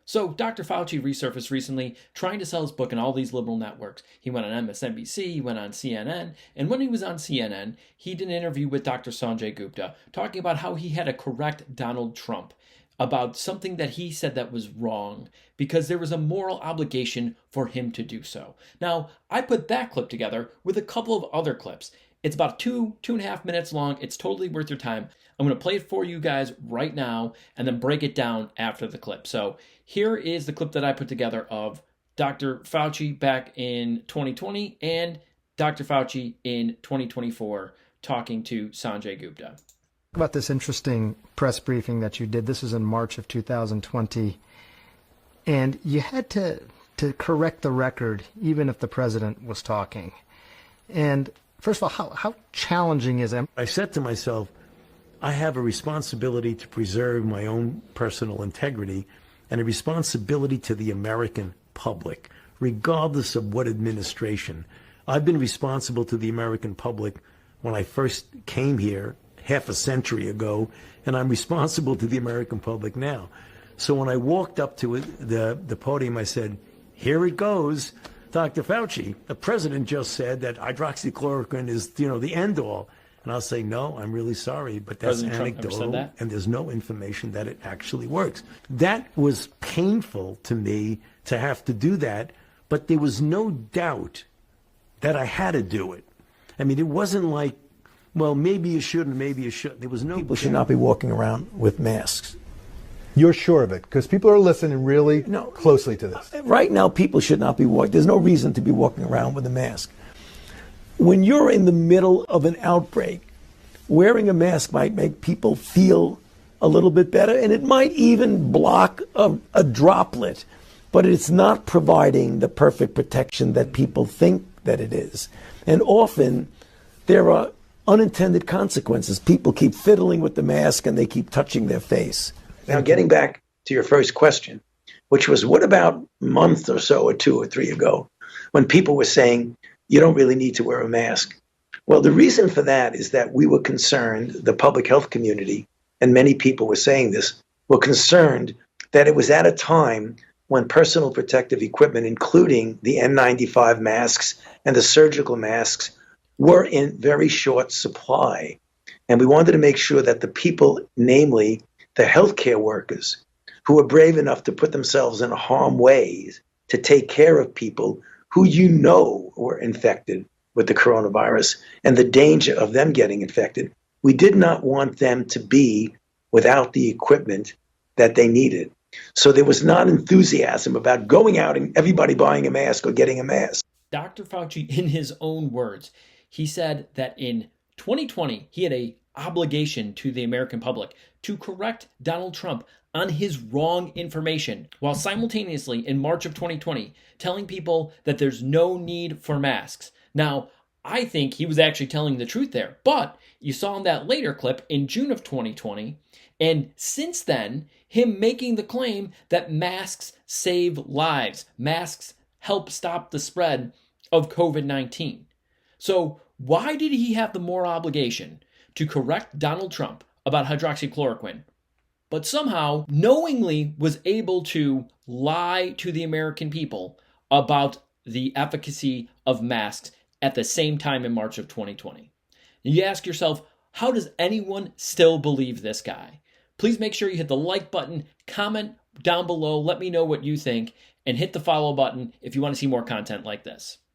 So, Dr. Fauci resurfaced recently trying to sell his book in all these liberal networks. He went on MSNBC, he went on CNN, and when he was on CNN, he did an interview with Dr. Sanjay Gupta talking about how he had to correct Donald Trump about something that he said that was wrong because there was a moral obligation for him to do so. Now, I put that clip together with a couple of other clips. It's about 2.5 minutes long. It's totally worth your time. I'm going to play it for you guys right now and then break it down after the clip. So here is the clip that I put together of Dr. Fauci back in 2020 and Dr. Fauci in 2024 talking to Sanjay Gupta. About this interesting press briefing that you did. This was in March of 2020. And you had to correct the record even if the president was talking. And first of all, how challenging is it? I said to myself, I have a responsibility to preserve my own personal integrity and a responsibility to the American public, regardless of what administration. I've been responsible to the American public when I first came here half a century ago, and I'm responsible to the American public now. So when I walked up to the podium, I said, here it goes. Dr. Fauci, the president just said that hydroxychloroquine is, the end all. And I'll say, no, I'm really sorry, but that's anecdotal, and there's no information that it actually works. That was painful to me to have to do that, but there was no doubt that I had to do it. I mean, it wasn't like, well, maybe you shouldn't, maybe you shouldn't. There was no. People should not be walking around with masks. You're sure of it? Because people are listening really closely to this. Right now, people should not be walking. There's no reason to be walking around with a mask. When you're in the middle of an outbreak, wearing a mask might make people feel a little bit better, and it might even block a droplet, but it's not providing the perfect protection that people think that it is. And often, there are unintended consequences. People keep fiddling with the mask and they keep touching their face. Now, getting back to your first question, which was what about a month or so or 2 or 3 ago when people were saying you don't really need to wear a mask? Well, the reason for that is that we were concerned, the public health community, and many people were saying this, were concerned that it was at a time when personal protective equipment, including the N95 masks and the surgical masks, were in very short supply. And we wanted to make sure that the people, namely the healthcare workers, who were brave enough to put themselves in harm's way to take care of people who were infected with the coronavirus and the danger of them getting infected, we did not want them to be without the equipment that they needed. So there was not enthusiasm about going out and everybody buying a mask or getting a mask. Dr. Fauci, in his own words, he said that in 2020, he had an obligation to the American public to correct Donald Trump on his wrong information, while simultaneously in March of 2020, telling people that there's no need for masks. Now, I think he was actually telling the truth there, but you saw in that later clip in June of 2020, and since then, him making the claim that masks save lives, masks help stop the spread of COVID-19. So why did he have the moral obligation to correct Donald Trump about hydroxychloroquine, but somehow knowingly was able to lie to the American people about the efficacy of masks at the same time in March of 2020? And you ask yourself, how does anyone still believe this guy? Please make sure you hit the like button, comment down below, let me know what you think, and hit the follow button if you want to see more content like this.